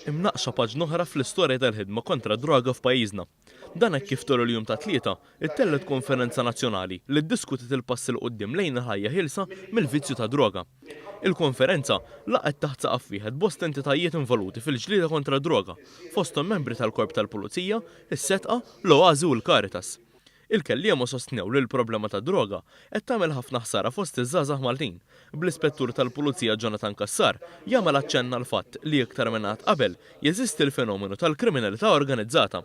Imnaqxa paġna oħra fl-istorja tal-ħidma kontra droga f'pajjiżna. Dan hekk kif toru l-jum ta' tlieta, it-tellet konferenza nazzjonali li ddiskutit il-passi l qudiem lejn il-ħajja ħilsa mill-vizzju ta' droga. Il-konferenza laqgħet taħt saqaf wieħed bost entitajiet involuti fil-ġlieda kontra droga, fosthom membri tal-Korp tal-Pulizija, is-Setqa, l-Oażi u l-Karitas. Il-kelliema sostnew li l-problema ta' droga qed tagħmel ħafna ħsara fost iż-żgħażagħ Maltin. Bl-Ispettur tal-Pulizija Jonathan Kassar jagħmel aċċenna l-fatt li iktar minn qatt qabel jeżisti l-fenomenu tal-kriminalità organizzata.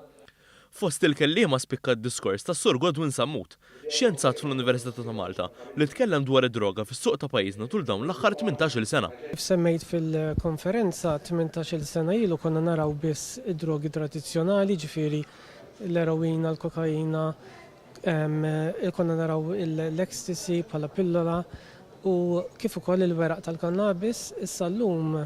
Fost il-kelliema spikka d-diskors ta' Sur Godwin Sammut, xjenzat fl-Università ta' Malta, li tkellem dwar id-droga fis-suq ta' pajjiżna tul dawn l-aħħar 18-il sena. Semmejt fil-konferenza 18-il sena ilu konna naraw biss id-drogi tradizzjonali, ġifieri l-eroina, l-kokaina, konna naraw l-ecstasy bħala pillola u kif ukoll il-weraq tal-kannabis, issa llum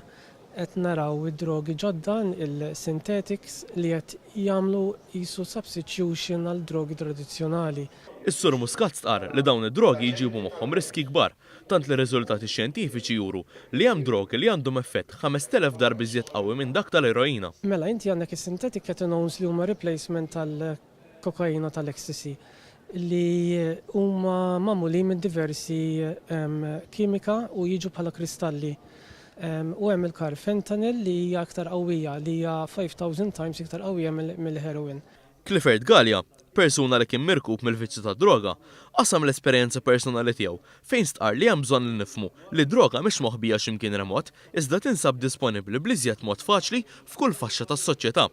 qed naraw id-drogi ġodda il-synthetics li qed jagħmlu qisu substitution għal drogi tradizzjonali. Is-Sur Muscat stqar li dawn id-drogi jġibu magħhom riski kbar, tant li riżultati xjentifiċi juru li hemm drogi li għandhom effett 5000 darba iżjed qawwi minn dak tal-eroina. Mela inti għandek is-synthetic ketones li huma replacement tal-kokaina tal-ecstasy li huma magħmuli minn diversi kimika u jiġu bħala kristalli. U hemm il-carfentanil li hija aktar qawwija li hija 5000 times iktar qawwija mill-heroin. Clifford Gallia, persuna li kien mirkub mill-vizzju ta' droga, qasam l-esperjenza personali tiegħu fejn stqar li hemm bżonn li nifhmu li droga mhix moħbija x'imkien remot, iżda tinsab disponibbli bl-iżjed mod faċli f'kull faxxa tas-soċjetà.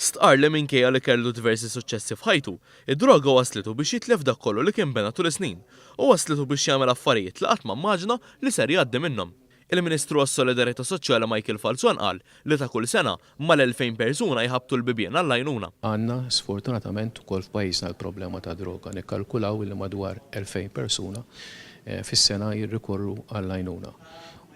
Stqar li minkejja li kellu diversi suċċessi f'ħajtu, id-droga waslitu biex jitlef dak kollu li kien bena tul is-snin u waslitu biex jagħmel affarijiet li qatt ma mmaġna li ser jgħaddi minnhom. Il-Ministru għas-Solidarità Soċjali Michael Falzon qal li ta' kull sena mal-2000 persuna jħabtu l-bibien għall-għajnuna. Għandna sfortunatament ukoll f'pajjiżna l-problema ta' droga nikkalkulaw li madwar 2000 persuna fis-sena jirrikorru għall-għajnuna.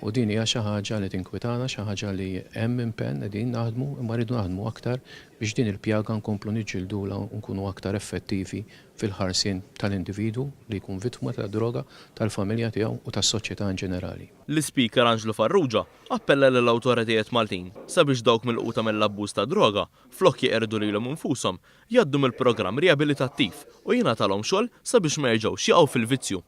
U din hija xi ħaġa li tinkwitana, xi ħaġa li hemm impenn qegħdin naħdmu imma rridu naħdmu aktar biex din il-pjaga nkomplu niġġildula u nkunu aktar effettivi fil-ħarsien tal-individu li jkun vittma ta' droga, tal-familja tiegħu u tas-soċjetà in ġenerali. L-Speaker Angelo Farrugia appella lill-awtoritajiet Maltin sabiex dawk mill-quta mill-abbuż ta' droga flok jeqerdu lilhom infushom jgħaddu mill-programm riabilitattiv u jingħatalhom xogħol sabiex ma jerġgħux jaqgħu fil-vizzju.